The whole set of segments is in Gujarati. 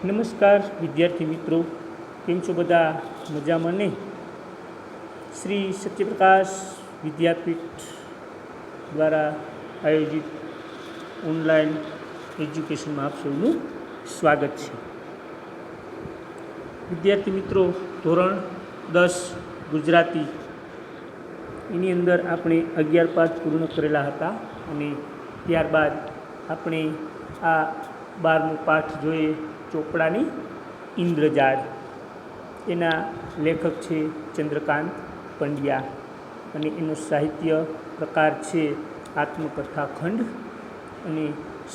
નમસ્કાર વિદ્યાર્થી મિત્રો, કેમ છો બધા? મજામાં ને? શ્રી સત્યપ્રકાશ વિદ્યાપીઠ દ્વારા આયોજિત ઓનલાઈન એજ્યુકેશનમાં આપ સૌનું સ્વાગત છે. વિદ્યાર્થી મિત્રો, ધોરણ 10 ગુજરાતી એની અંદર આપણે 11 પાઠ પૂર્ણ કરેલા હતા અને ત્યારબાદ આપણે આ 12મો પાઠ જોઈએ, ચોપડાની ઇન્દ્રજાળ. એના લેખક છે ચંદ્રકાંત પંડ્યા અને એનો સાહિત્ય પ્રકાર છે આત્મકથા ખંડ અને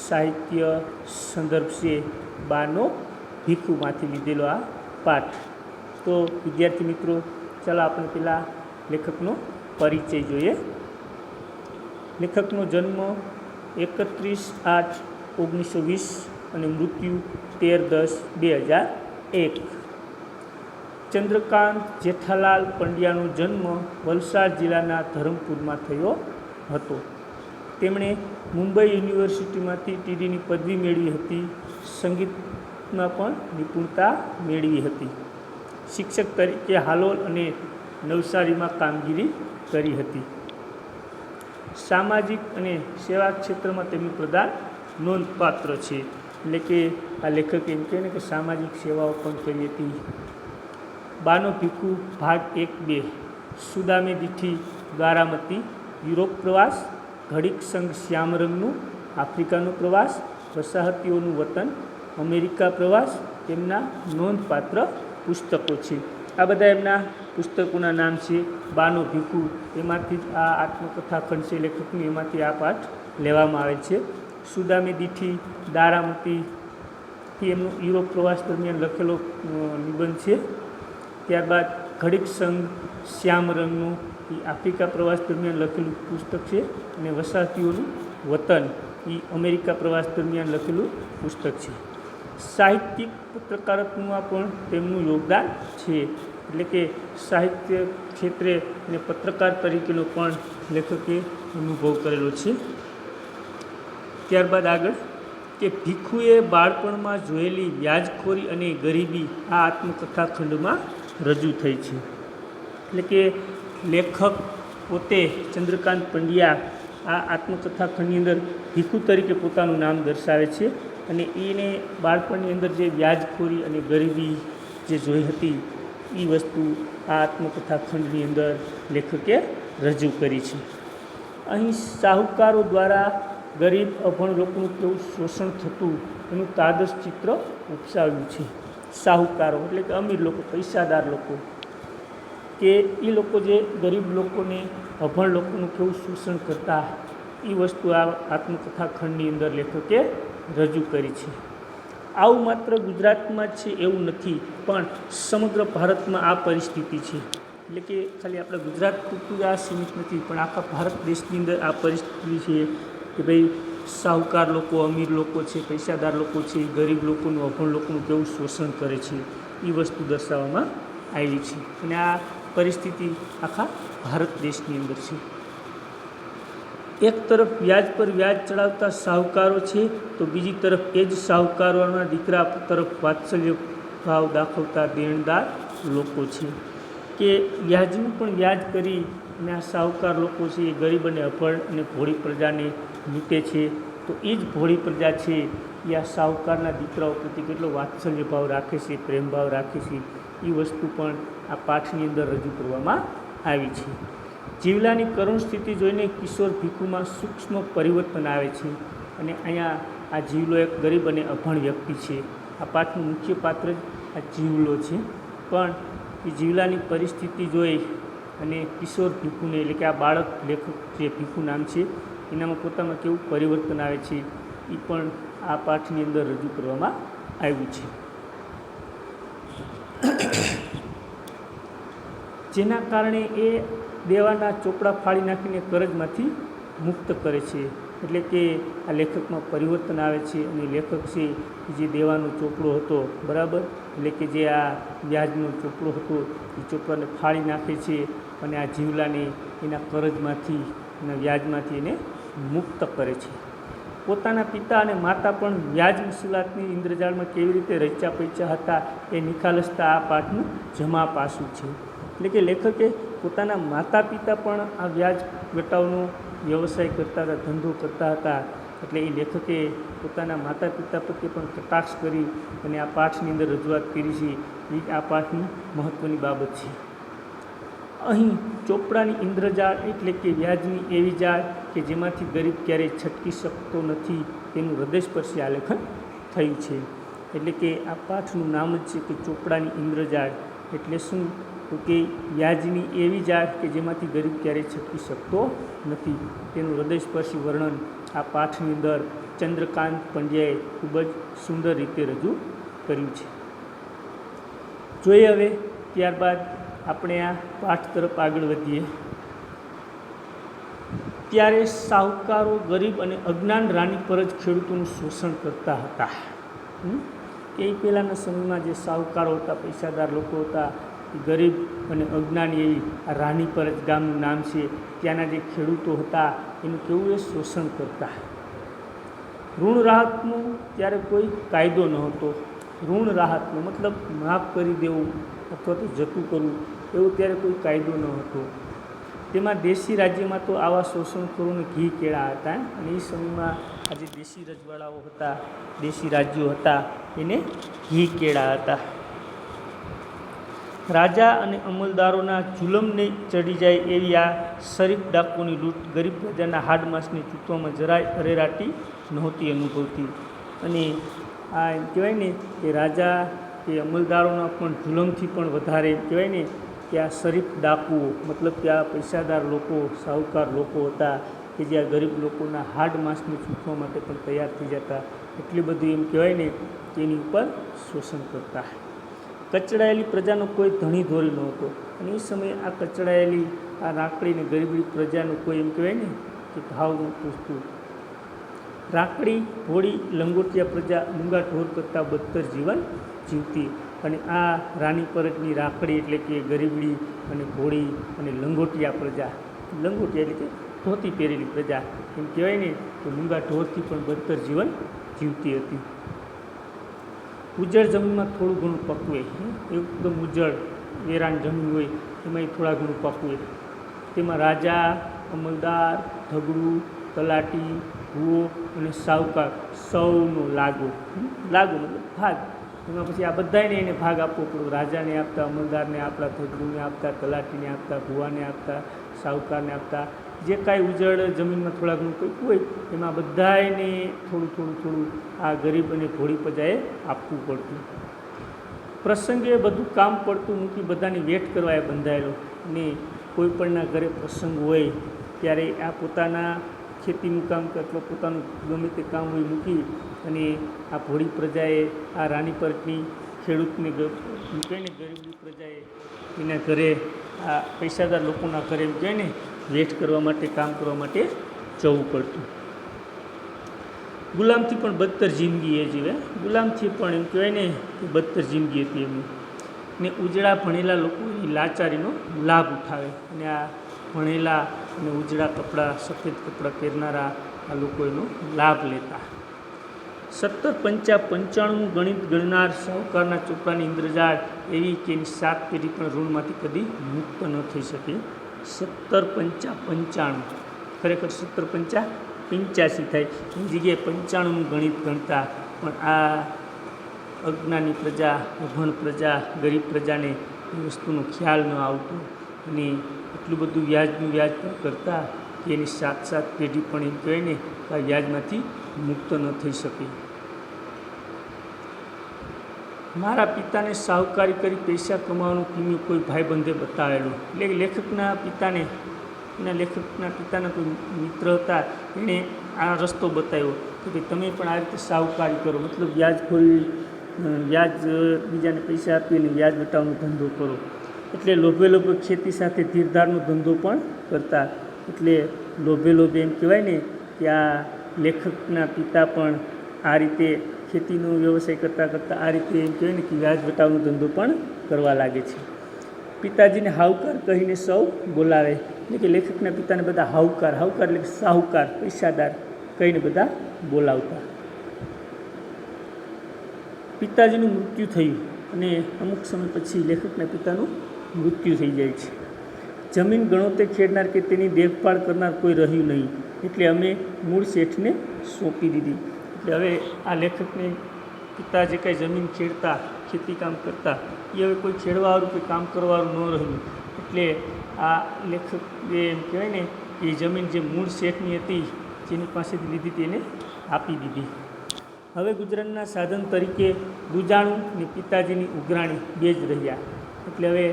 સાહિત્ય સંદર્ભ છે બાનો ભીખુમાંથી લીધેલો આ પાઠ. તો વિદ્યાર્થી મિત્રો, ચાલો આપણે પેલા લેખકનો પરિચય જોઈએ. લેખકનો જન્મ 31/8/1920 અને મૃત્યુ 13/10/2001. ચંદ્રકાંત જેઠાલાલ પંડ્યાનો જન્મ વલસાડ જિલ્લાના ધરમપુરમાં થયો હતો. તેમણે મુંબઈ યુનિવર્સિટીમાંથી ટીડીની પદવી મેળવી હતી. સંગીતમાં પણ નિપુણતા મેળવી હતી. શિક્ષક તરીકે હાલોલ અને નવસારીમાં કામગીરી કરી હતી. સામાજિક અને સેવા ક્ષેત્રમાં તેમનું પ્રદાન નોંધપાત્ર છે. એટલે કે આ લેખક એમ કહે ને કે સામાજિક સેવાઓ પણ કરી હતી. બાનો ભીખુ ભાગ 1-2, સુદામે દીઠી ગારામતી, યુરોપ પ્રવાસ, ઘડીક સંઘ શ્યામરંગનું, આફ્રિકાનો પ્રવાસ, વસાહતીઓનું વતન, અમેરિકા પ્રવાસ તેમના નોંધપાત્ર પુસ્તકો છે. આ બધા એમના પુસ્તકોના નામ છે. બાનો ભીખુ એમાંથી જ આ આત્મકથા ખંડ છે લેખકનું, એમાંથી આ પાઠ લેવામાં આવેલ છે. સુદામે દીઠી ગારામતીથી એમનો યુરોપ પ્રવાસ દરમિયાન લખેલો નિબંધ છે. ત્યારબાદ ઘડીક સંઘ શ્યામરંગનું એ આફ્રિકા પ્રવાસ દરમિયાન લખેલું પુસ્તક છે અને વસાહતીઓનું વતન એ અમેરિકા પ્રવાસ દરમિયાન લખેલું પુસ્તક છે. સાહિત્યિક પત્રકારત્વમાં પણ તેમનું યોગદાન છે. એટલે કે સાહિત્ય ક્ષેત્રે અને પત્રકાર તરીકેનો પણ લેખકે અનુભવ કરેલો છે. ત્યારબાદ આગળ કે ભીખુએ બાળપણમાં જોયેલી વ્યાજખોરી અને ગરીબી આ આત્મકથા ખંડમાં રજૂ થઈ છે. એટલે કે લેખક પોતે ચંદ્રકાંત પંડ્યા આ આત્મકથા ખંડની અંદર ભીખુ તરીકે પોતાનું નામ દર્શાવે છે અને એને બાળપણની અંદર જે વ્યાજખોરી અને ગરીબી જે જોઈ હતી એ વસ્તુ આ આત્મકથા ખંડની અંદર લેખકે રજૂ કરી છે. અહીં શાહુકારો દ્વારા ગરીબ અભણ લોકોનું કેવું શોષણ થતું એનું તાદસ ચિત્ર ઉપસાવ્યું છે. શાહુકારો એટલે કે અમીર લોકો, પૈસાદાર લોકો, કે એ લોકો જે ગરીબ લોકોને, અભણ લોકોનું કેવું શોષણ કરતા એ વસ્તુ આ આત્મકથા ખંડની અંદર લેખકે રજૂ કરી છે. આવું માત્ર ગુજરાતમાં જ છે એવું નથી, પણ સમગ્ર ભારતમાં આ પરિસ્થિતિ છે. એટલે કે ખાલી આપણા ગુજરાત પૂરતું આ સીમિત નથી, પણ આખા ભારત દેશની અંદર આ પરિસ્થિતિ છે કે ભાઈ શાહુકાર લોકો, અમીર લોકો છે, પૈસાદાર લોકો છે, ગરીબ લોકોનું, અભણ લોકોનું કેવું શોષણ કરે છે એ વસ્તુ દર્શાવવામાં આવી છે. અને આ પરિસ્થિતિ આખા ભારત દેશની અંદર છે. એક તરફ વ્યાજ પર વ્યાજ ચડાવતા શાહુકારો છે, તો બીજી તરફ એ જ શાહુકારોના દીકરા તરફ વાત્સલ્ય ભાવ દાખવતા દેણદાર લોકો છે. કે વ્યાજનું પણ વ્યાજ કરી અને આ શાહુકાર લોકો છે એ ગરીબ અને અભણ અને ભોળી પ્રજાને લૂંટે છે. તો એ જ ભોળી પ્રજા છે એ આ શાહુકારના દીકરાઓ પ્રત્યે કેટલો વાત્સલ્ય ભાવ રાખે છે, પ્રેમ ભાવ રાખે છે એ વસ્તુ પણ આ પાઠની અંદર રજૂ કરવામાં આવી છે. જીવલાની કરુણ સ્થિતિ જોઈને કિશોર ભીખુમાં સૂક્ષ્મ પરિવર્તન આવે છે અને અહીંયા આ જીવલો એક ગરીબ અને અભણ વ્યક્તિ છે. આ પાઠનું મુખ્ય પાત્ર જ આ જીવલો છે. પણ એ જીવલાની પરિસ્થિતિ જોઈ અને કિશોર ભીખુને, એટલે કે આ બાળક લેખક જે ભીખુ નામ છે એનામાં પોતામાં કેવું પરિવર્તન આવે છે એ પણ આ પાઠની અંદર રજૂ કરવામાં આવ્યું છે. જેના કારણે એ દેવાના ચોપડા ફાડી નાખીને કરજમાંથી મુક્ત કરે છે. એટલે કે આ લેખકમાં પરિવર્તન આવે છે અને લેખક છે જે દેવાનો ચોપડો હતો, બરાબર, એટલે કે જે આ વ્યાજનો ચોપડો હતો એ ચોપડાને ફાડી નાખે છે અને આ જીવલાને એના કરજમાંથી, એના વ્યાજમાંથી એને મુક્ત કરે છે. પોતાના પિતા અને માતા પણ વ્યાજ વસૂલાતની ઇન્દ્રજાળમાં કેવી રીતે રચ્યા પચ્યા હતા એ નિખાલસતા આ પાઠનું જમા પાસું છે. એટલે કે લેખકે પોતાના માતા પિતા પણ આ વ્યાજ વટાવનો વ્યવસાય કરતા હતા, ધંધો કરતા હતા. એટલે એ લેખકે પોતાના માતા પિતા પ્રત્યે પણ કટાક્ષ કરી અને આ પાઠની અંદર રજૂઆત કરી છે. એ આ પાઠની મહત્ત્વની બાબત છે. અહીં ચોપડાની ઇન્દ્રજાળ એટલે કે વ્યાજની એવી જાળ કે જેમાંથી ગરીબ ક્યારેય છટકી શકતો નથી તેનું હૃદયસ્પર્શી આલેખન થયું છે. એટલે કે આ પાઠનું નામ જ છે કે ચોપડાની ઇન્દ્રજાળ. એટલે શું? તો કે વ્યાજની એવી જાળ કે જેમાંથી ગરીબ ક્યારેય છટકી શકતો નથી તેનું હૃદયસ્પર્શી વર્ણન આ પાઠની અંદર ચંદ્રકાંત પંડ્યાએ ખૂબ જ સુંદર રીતે રજૂ કર્યું છે. જોઈએ હવે ત્યારબાદ આપણે આ પાઠ તરફ આગળ વધીએ. ત્યારે સાહુકારો ગરીબ અને અજ્ઞાન રાની પર જ ખેડૂતોનું શોષણ કરતા હતા. એ પહેલાંના સમયમાં જે સાહુકારો હતા, પૈસાદાર લોકો હતા, એ ગરીબ અને અજ્ઞાની એવી આ રાની પર જ ગામનું નામ છે, ત્યાંના જે ખેડૂતો હતા એનું કેવું એ શોષણ કરતા. ઋણ રાહતનો ત્યારે કોઈ કાયદો ન હતો. ઋણ રાહતનો મતલબ માફ કરી દેવું અથવા તો જતું કરવું એવો ત્યારે કોઈ કાયદો ન હતો. તેમાં દેશી રાજ્યમાં તો આવા શોષણખોરોને ઘી કેળા હતા. અને એ સમયમાં આ જે દેશી રજવાડાઓ હતા, દેશી રાજ્યો હતા, એને ઘી કેળા હતા. રાજા અને અમલદારોના જુલમને ચડી જાય એવી આ શરીફ ડાકોની લૂંટ ગરીબ પ્રજાના હાડમાસને ચૂંટવામાં જરાય અરેરાટી નહોતી અનુભવતી. અને આ એમ કહેવાય ને કે રાજા કે અમલદારોના પણ જુલમથી પણ વધારે એમ કહેવાય ને કે આ શરીફ ડાકુઓ મતલબ કે આ પૈસાદાર લોકો, સાહુકાર લોકો હતા કે જે આ ગરીબ લોકોના હાડ માંસને ચૂંટવા માટે પણ તૈયાર થઈ જતા. એટલી બધી એમ કહેવાય ને કે એની ઉપર શોષણ કરતા. કચડાયેલી પ્રજાનો કોઈ ધણી ધોરી નહોતો. અને એ સમયે આ કચડાયેલી આ રાકડીને ગરીબી પ્રજાનો કોઈ એમ કહેવાય ને કે ભાવ ન પૂછતું. રાકડી ભોળી લંગોટિયા પ્રજા મૂંગા ઢોર કરતાં બદતર જીવન જીવતી. અને આ રાની પરજની રાકડી એટલે કે ગરીબડી અને ભોળી અને લંગોટિયા પ્રજા, લંગોટિયા એટલે કે ધોતી પહેરેલી પ્રજા એમ કહેવાય ને તો મૂંગા ઢોરથી પણ બદતર જીવન જીવતી હતી. ઉજળ જમીનમાં થોડું ઘણું પકવે, એકદમ ઉજળ વેરાન જમીન હોય એમાં થોડા ઘણું પકવે. તેમાં રાજા, અમલદાર, ઢગડું, તલાટી, ભૂવો અને સાહુકાર સૌનો લાગો. લાગો મતલબ ભાગ. એમાં પછી આ બધાને એને ભાગ આપવો પડ્યો. રાજાને આપતા, અમલદારને આપતા, ઢગડુને આપતા, તલાટીને આપતા, ભૂવાને આપતા, સાહુકારને આપતા. જે કાંઈ ઉજળ જમીનમાં થોડા ઘણું કંઈક હોય એમાં બધાને થોડું થોડું થોડું આ ગરીબ અને ભોળી પ્રજાએ આપવું પડતું. પ્રસંગે બધું કામ પડતું મૂકી બધાની વેઠ કરવા એ બંધાયેલો. અને કોઈ પણના ઘરે પ્રસંગ હોય ત્યારે આ પોતાના ખેતીનું કામ અથવા પોતાનું ગમે તે કામ હોય મૂકી અને આ ભોળી પ્રજાએ આ રાની પરટની ખેડૂતને કહે ને ગરીબી પ્રજાએ એના ઘરે આ પૈસાદાર લોકોના ઘરે એમ કહે ને વેઠ કરવા માટે, કામ કરવા માટે જવું પડતું. ગુલામથી પણ બદતર જિંદગી એ જીવે. ગુલામથી પણ એમ કહેવાય ને કે બદતર જિંદગી હતી એમની. ને ઉજળા ભણેલા લોકો એ લાચારીનો લાભ ઉઠાવે. અને આ ભણેલા અને ઉજળા કપડાં, સફેદ કપડાં પહેરનારા આ લોકો એનો લાભ લેતા. 1755 ગણિત ગણનાર સાહુકારના ચોપડાની ઇન્દ્રજાળ એવી કે એની 7 પેઢી પણ ઋણમાંથી કદી મુક્ત ન થઈ શકે. 1755 ખરેખર 1785 થાય એની જગ્યાએ 95 ગણિત ગણતા. પણ આ અજ્ઞાની પ્રજા, અભણ પ્રજા, ગરીબ પ્રજાને એ વસ્તુનો ખ્યાલ ન આવતો. અને એટલું બધું વ્યાજનું વ્યાજ પણ કરતા કે એની 7 પેઢી પણ એમ કહેવાય ને આ વ્યાજમાંથી મુક્ત ન થઈ શકે. મારા પિતાને સાહુકારી કરી પૈસા કમાવાનું કિમિયો કોઈ ભાઈબંધે બતાવેલો. એટલે લેખકના પિતાને, એના લેખકના પિતાના કોઈ મિત્ર હતા, એણે આ રસ્તો બતાવ્યો કે ભાઈ તમે પણ આ રીતે સાહુકારી કરો, મતલબ વ્યાજખોરી, વ્યાજ બીજાને પૈસા આપીને વ્યાજ વટાવવાનો ધંધો કરો. એટલે લોભે લોભે ખેતી સાથે ધીરધારનો ધંધો પણ કરતા. એટલે લોભે લોભે એમ કહેવાય ને કે આ લેખકના પિતા પણ આ રીતે ખેતીનો વ્યવસાય કરતાં કરતાં આ રીતે એમ કહેવાય ને કે વ્યાજ વટાવનો ધંધો પણ કરવા લાગે છે. પિતાજીને હાઉકાર કહીને સૌ બોલાવે. એટલે કે લેખકના પિતાને બધા હાઉકાર, હાઉકાર એટલે કે સાહુકાર, પૈસાદાર કહીને બધા બોલાવતા. પિતાજીનું મૃત્યુ થયું અને અમુક સમય પછી લેખકના પિતાનું મૃત્યુ થઈ જાય છે. જમીન ગણોતે ખેડનાર કે તેની દેખભાળ કરનાર કોઈ રહ્યું નહીં, એટલે અમે મૂળ શેઠને સોંપી દીધી. એટલે હવે આ લેખકને પિતા જે કાંઈ જમીન ખેડતા, ખેતી કામ કરતા, એ હવે કોઈ ખેડવાવાળું કે કામ કરવાવાળું ન રહ્યું. એટલે આ લેખક જે એમ કહેવાય ને કે જમીન જે મૂળ શેઠની હતી, જેની પાસેથી લીધી હતી, એને આપી દીધી. હવે ગુજરાનના સાધન તરીકે દુજાણું ને પિતાજીની ઉઘરાણી બે જ રહ્યા. એટલે હવે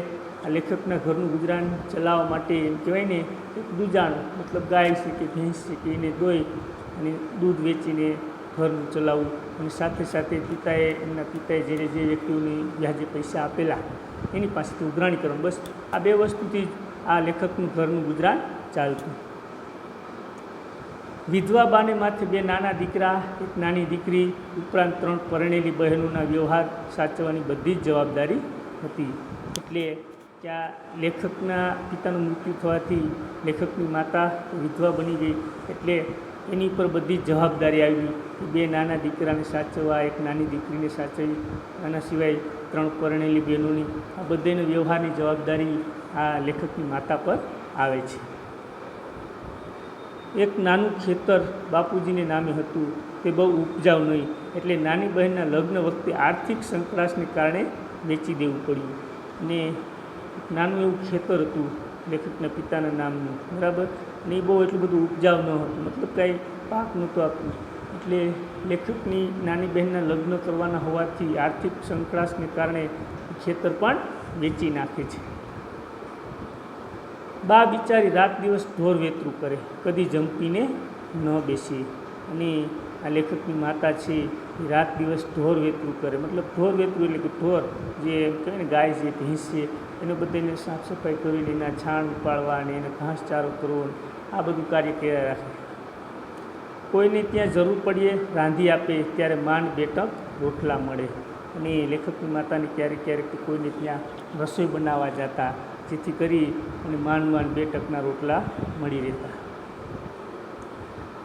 આ લેખકના ઘરનું ગુજરાન ચલાવવા માટે એમ કહેવાય ને એક દુજાણું, મતલબ ગાય છે કે ભેંસ છે કે એને દોઈ અને દૂધ વેચીને ઘરનું ચલાવવું, અને સાથે સાથે એમના પિતાએ જે વ્યક્તિઓને વ્યાજે પૈસા આપેલા એની પાસેથી ઉઘરાણી કરવાનું. બસ આ બે વસ્તુથી જ આ લેખકનું ઘરનું ગુજરાન ચાલતું. વિધવા બાને માથે બે નાના દીકરા, એક નાની દીકરી, ઉપરાંત 3 પરણેલી બહેનોના વ્યવહાર સાચવવાની બધી જ જવાબદારી હતી. એટલે ત્યાં લેખકના પિતાનું મૃત્યુ થવાથી લેખકની માતા વિધવા બની ગઈ. એટલે એની પર બધી જ જવાબદારી આવી. બે નાના દીકરાને સાચવવા, એક નાની દીકરીને સાચવી, આના સિવાય 3 પરણેલી બહેનોની આ બધાના વ્યવહારની જવાબદારી આ લેખકની માતા પર આવે છે. એક નાનું ખેતર બાપુજીને નામે હતું, તે બહુ ઉપજાવ નહીં, એટલે નાની બહેનના લગ્ન વખતે આર્થિક સંકળાશને કારણે વેચી દેવું પડ્યું. અને નાનું એવું ખેતર હતું લેખકના પિતાના નામનું, બરાબર, અને એ બહુ એટલું બધું ઉપજાવ ન હતું, મતલબ કાંઈ પાક નહોતું આપતું. એટલે લેખકની નાની બહેનના લગ્ન કરવાના હોવાથી આર્થિક સંકળાશને કારણે ખેતર પણ વેચી નાખે છે. બા બિચારી રાત દિવસ ઢોર વેતરું કરે, કદી જંપીને ન બેસી. અને આ લેખકની માતા છે એ રાત દિવસ ઢોર વેતરું કરે, મતલબ ઢોર વેતરું એટલે કે ઢોર જે કહેવાય ને ગાય છે, ભેંસ છે, એને બધાને સાફ સફાઈ કરીને એના છાણ ઉપાડવા અને એને ઘાસચારો કરવો, આ બધું કાર્ય કર્યા રાખે. કોઈને ત્યાં જરૂર પડીએ રાંધી આપે ત્યારે માંડ 2 ટંક રોટલા મળે. અને લેખકની માતાને ક્યારેક ક્યારેક કોઈને ત્યાં રસોઈ બનાવવા જતા, જેથી કરી અને માંડ 2 ટંકના રોટલા મળી રહેતા.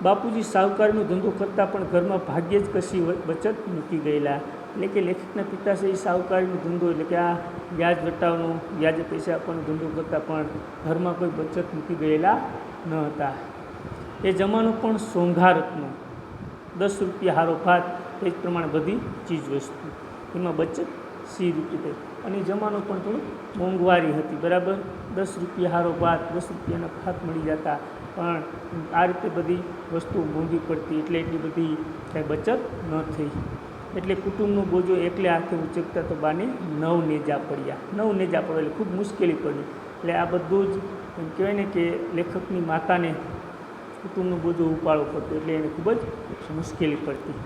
બાપુજી સાહુકારીનો ધંધો કરતાં પણ ઘરમાં ભાગ્યે જ કશી બચત મૂકી ગયેલા. એટલે કે લેખકના પિતા છે એ સાહુકારીનો ધંધો, એટલે કે આ વ્યાજ વટાવનો, વ્યાજે પૈસા આપવાનો ધંધો કરતાં પણ ઘરમાં કોઈ બચત મૂકી ગયેલા ન હતા. એ જમાનો પણ સોંઘારતનો, 10 રૂપિયા હારો ભાત, એ જ પ્રમાણે બધી ચીજ વસ્તુ, એમાં બચત 80 રૂપિયા. અને જમાનો પણ થોડું મોંઘવારી હતી, બરાબર, 10 રૂપિયા હારો ભાત, 10 રૂપિયાના ભાત મળી જતા, પણ આ રીતે બધી વસ્તુ મોંઘી પડતી, એટલે એટલી બધી કાંઈ બચત ન થઈ. એટલે કુટુંબનો બોજો એકલે હાથે ઉચકતા તો બાને 9 નેજા પડ્યા. 9 નેજા પડ્યા એટલે ખૂબ મુશ્કેલી પડી. એટલે આ બધું જ એમ કહેવાય ને કે લેખકની માતાને કુટુંબનો બોજો ઉપાડવો પડતો, એટલે એને ખૂબ જ મુશ્કેલી પડતી.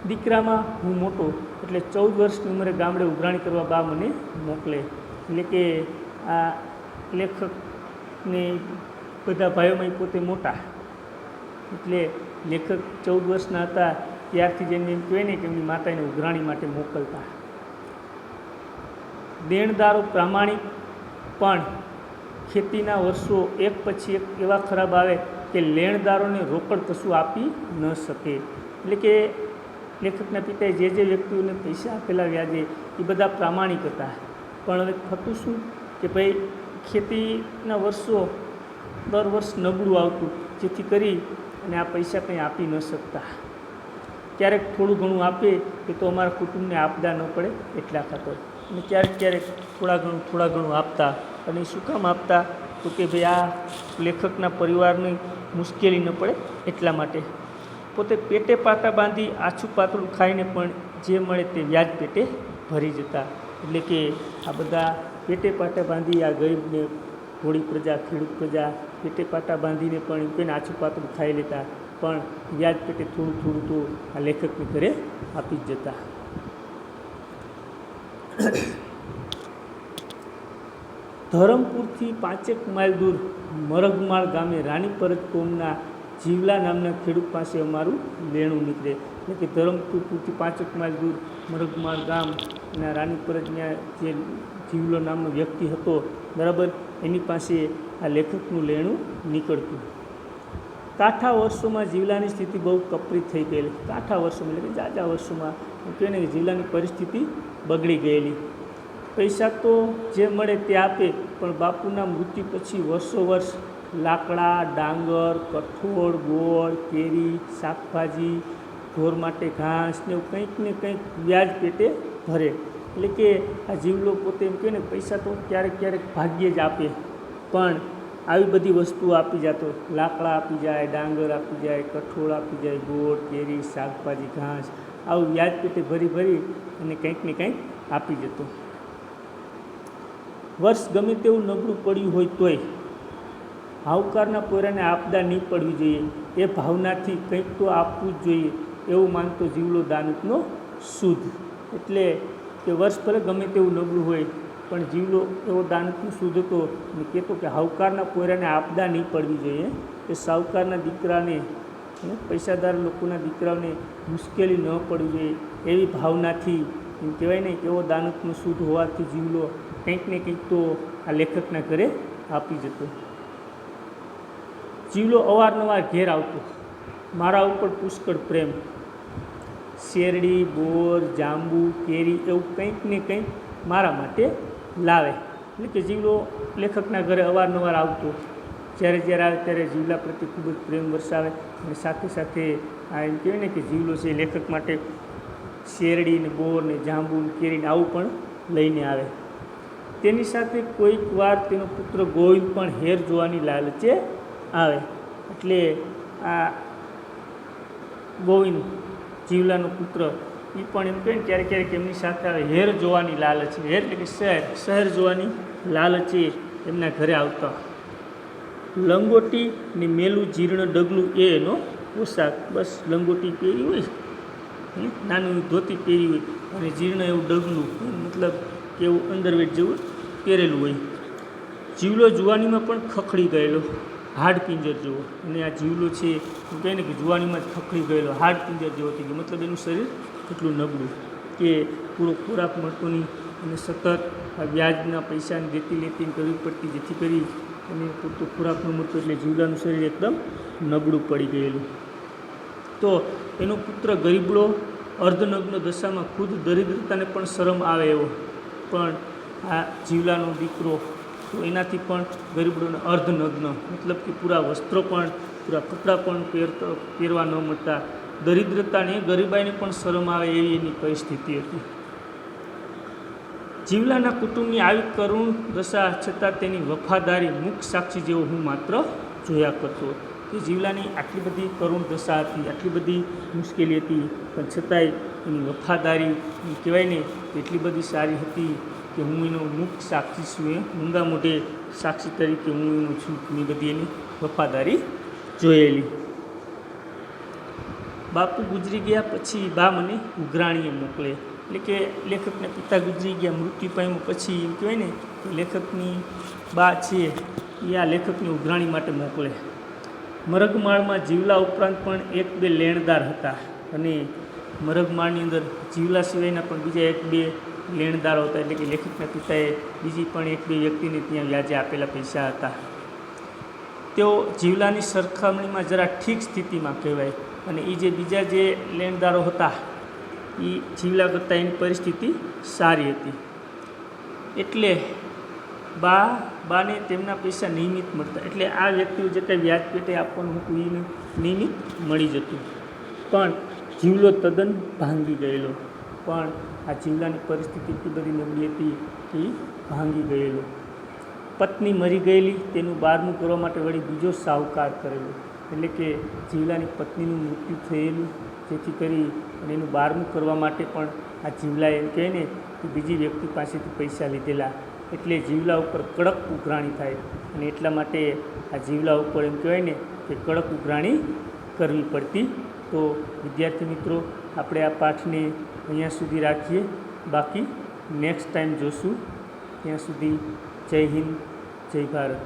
દીકરામાં હું મોટો, એટલે 14 વર્ષની ઉંમરે ગામડે ઉઘરાણી કરવા બા મને મોકલે. એટલે કે આ લેખકને બધા ભાઈઓમાં પોતે મોટા, એટલે લેખક 14 વર્ષના હતા ત્યારથી જ એને એમ કહેવાય ને કે એમની માતા એને ઉઘરાણી માટે મોકલતા. દેણદારો પ્રામાણિક, પણ ખેતીના વર્ષો એક પછી એક એવા ખરાબ આવે કે લેણદારોને રોકડ કશું આપી ન શકે. એટલે કે લેખકના પિતાએ જે વ્યક્તિઓને પૈસા આપેલા વ્યાજે એ બધા પ્રામાણિક હતા, પણ હવે થતું શું કે ભાઈ ખેતીના વર્ષો દર વર્ષ નબળું આવતું, જેથી કરી અને આ પૈસા કંઈ આપી ન શકતા. ક્યારેક થોડું ઘણું આપે કે તો અમારા કુટુંબને આપદા ન પડે એટલા ખાતર, અને ક્યારેક થોડા ઘણું આપતા. અને શું કામ આપતા તો કે ભાઈ આ લેખકના પરિવારની મુશ્કેલી ન પડે એટલા માટે. પોતે પેટે પાટા બાંધી આછું પાતળું ખાઈને પણ જે મળે તે વ્યાજ પેટે ભરી જતા. એટલે કે આ બધા પેટે પાટા બાંધી આ ગરીબને, થોડી પ્રજા, ખેડૂત પ્રજા પેટે પાટા બાંધીને પણ એને આછું પાતળું ખાઈ લેતા, પણ વ્યાજ પેટે થોડું તો આ લેખકને ઘરે આપી જ જતા. ધરમપુરથી 5 માઇલ દૂર મરઘમાળ ગામે રાણીપરજ કોમના જીવલા નામના ખેડૂત પાસે અમારું લેણું નીકળે. એટલે કે ધરમપુરથી 5 માઇલ દૂર મરઘમાળ ગામ અને રાણીપરજના જે જીવલો નામનો વ્યક્તિ હતો, બરાબર, એની પાસે આ લેખકનું લેણું નીકળતું. કાઠા વર્ષોમાં જીવલાની સ્થિતિ બહુ કપરી થઈ ગયેલી. કાઠા વર્ષોમાં એટલે કે જાજા વર્ષોમાં કહે ને કે જીવલાની પરિસ્થિતિ બગડી ગયેલી. પૈસા તો જે મળે તે આપે, પણ બાપુના મૃત્યુ પછી વર્ષો વર્ષ લાકડા, ડાંગર, કઠોળ, ગોળ, કેરી, શાકભાજી, ઢોર માટે ઘાસ ને એવું કંઈક ને કંઈક વ્યાજ પેટે ભરે. એટલે કે આ જીવલો પોતે એમ કહે ને પૈસા તો ક્યારેક ક્યારેક ભાગ્યે જ આપે, પણ આવી બધી વસ્તુઓ આપી જતો. લાકડા આપી જાય, ડાંગર આપી જાય, કઠોળ આપી જાય, ગોળ, કેરી, શાકભાજી, ઘાસ, આવું વ્યાજ પેટે ભરી ભરી અને કંઈક ને કંઈક આપી જતો. વર્ષ ગમે તેવું નબળું પડ્યું હોય તોય સાહુકારના પોરાને આપદા નહીં પડવી જોઈએ, એ ભાવનાથી કંઈક તો આપવું જ જોઈએ એવું માનતો જીવલો દાનતનો શુદ્ધ. એટલે કે વર્ષ ભલે ગમે તેવું નબળું હોય પણ જીવલો એવો દાનતનો શુદ્ધ હતો અને કહેતો કે સાહુકારના પોરાને આપદા નહીં પડવી જોઈએ, કે સાહુકારના દીકરાને પૈસાદાર લોકોના દીકરાઓને મુશ્કેલી ન પડવી જોઈએ એવી ભાવનાથી એમ કહેવાય ને કે એવો દાનતનો શુદ્ધ હોવાથી જીવલો કંઈક ને કંઈક તો આ લેખકના ઘરે આપી જતો. જીવલો અવારનવાર ઘેર આવતો. મારા ઉપર પુષ્કળ પ્રેમ. શેરડી, બોર, જાંબુ, કેરી એવું કંઈક ને કંઈક મારા માટે લાવે. એટલે કે જીવલો લેખકના ઘરે અવારનવાર આવતો. જ્યારે જ્યારે આવે ત્યારે જીવલા પ્રત્યે ખૂબ જ પ્રેમ વરસાવે અને સાથે સાથે આ એમ કહેવાય ને કે જીવલો છે લેખક માટે શેરડી ને બોર ને જાંબુ ને કેરીને આવું પણ લઈને આવે. તેની સાથે કોઈક વાર તેનો પુત્ર ગોવિંદ પણ હેર જોવાની લાલચે આવે. એટલે આ ગોવિંદ જીવલાનો પુત્ર એ પણ એમ કહે ને ક્યારેક ક્યારેક એમની સાથે આવે. હેર જોવાની લાલચે, હેર એટલે કે શહેર જોવાની લાલચે એમના ઘરે આવતા. લંગોટી ને મેલું જીર્ણ ડગલું એ એનો પોશાક. બસ લંગોટી પહેરી હોય, નાનું ધોતી પહેરી હોય અને જીર્ણ એવું ડગલું, મતલબ કે એવું અંડરવેર જેવું પહેરેલું હોય. જીવલો જુવાનીમાં પણ ખખડી ગયેલો, હાડ પિંજર જેવો. અને આ જીવલો છે એમ કહે ને કે જુવાનીમાં જ ખખડી ગયેલો, હાડ પિંજર જેવો થઈ ગયો. મતલબ એનું શરીર એટલું નબળું કે પૂરો ખોરાક મળતો નહીં અને સતત આ વ્યાજના પૈસાની દેતી લેતી કરવી પડતી, જેથી કરી અને પૂરતો ખોરાક ન મળતો એટલે જીવલાનું શરીર એકદમ નબળું પડી ગયેલું. તો એનો પુત્ર ગરીબડો અર્ધનગ્ન દશામાં ખુદ દરિદ્રતાને પણ શરમ આવે એવો, પણ આ જીવલાનો દીકરો તો એનાથી પણ ગરીબડોને અર્ધનગ્ન, મતલબ કે પૂરા વસ્ત્રો પણ પૂરા કપડાં પણ પહેરવા ન મળતા, દરિદ્રતાને ગરીબાઈને પણ શરમ આવે એવી એની પરિસ્થિતિ હતી. જીવલાના કુટુંબની આવી કરુણ દશા છતાં તેની વફાદારી મુખ સાક્ષી જેવો હું માત્ર જોયા કરતો. કે જીવલાની આટલી બધી કરુણ દશા હતી, આટલી બધી મુશ્કેલી હતી, પણ છતાંય એની વફાદારી એમ કહેવાય ને એટલી બધી સારી હતી કે હું એનો મુખ સાક્ષી છું, એ મૂંગા મોઢે સાક્ષી તરીકે હું એનો છું. એની બધી એની વફાદારી જોયેલી. બાપુ ગુજરી ગયા પછી બા મને ઉઘરાણીએ મોકલે. એટલે કે લેખકના પિતા ગુજરી ગયા, મૃત્યુ પામ્યું પછી એમ કહેવાય ને કે લેખકની બા છે એ આ લેખકની ઉઘરાણી માટે મોકલે. મરગમાળમાં જીવલા ઉપરાંત પણ એક બે લેણદાર હતા અને મરગમાળની અંદર જીવલા સિવાયના પણ બીજા એક બે લેણદારો હતા. એટલે કે લેખકના પિતાએ બીજી પણ એક બે વ્યક્તિને ત્યાં વ્યાજે આપેલા પૈસા હતા. તેઓ જીવલાની સરખામણીમાં જરા ઠીક સ્થિતિમાં કહેવાય અને એ જે બીજા જે લેણદારો હતા એ જીવલા કરતાં એની પરિસ્થિતિ સારી હતી. એટલે બાને તેમના પૈસા નિયમિત મળતા. એટલે આ વ્યક્તિઓ જે કંઈ વ્યાજ પેટે આપવાનું હતું એને નિયમિત મળી જતું. પણ જીવલો તદ્દન ભાંગી ગયેલો. પણ આ જીવલાની પરિસ્થિતિ એટલી બધી નબળી હતી કે ભાંગી ગયેલો. પત્ની મરી ગયેલી, તેનું બારમું કરવા માટે વળી બીજો સાહુકાર કરેલો. એટલે કે જીવલાની પત્નીનું મૃત્યુ થયેલું, જેથી કરી અને એનું બારમું કરવા માટે પણ આ જીવલાએ એમ કહે ને કે બીજી વ્યક્તિ પાસેથી પૈસા લીધેલા. એટલે જીવલા ઉપર કડક ઉઘરાણી થાય અને એટલા માટે આ જીવલા ઉપર એમ કહેવાય ને કે કડક ઉઘરાણી કરવી પડતી. તો વિદ્યાર્થી મિત્રો, આપણે આ પાઠને અહીંયા સુધી રાખીએ, બાકી નેક્સ્ટ ટાઈમ જોશું. ત્યાં સુધી જય હિન્દ, જય ભારત.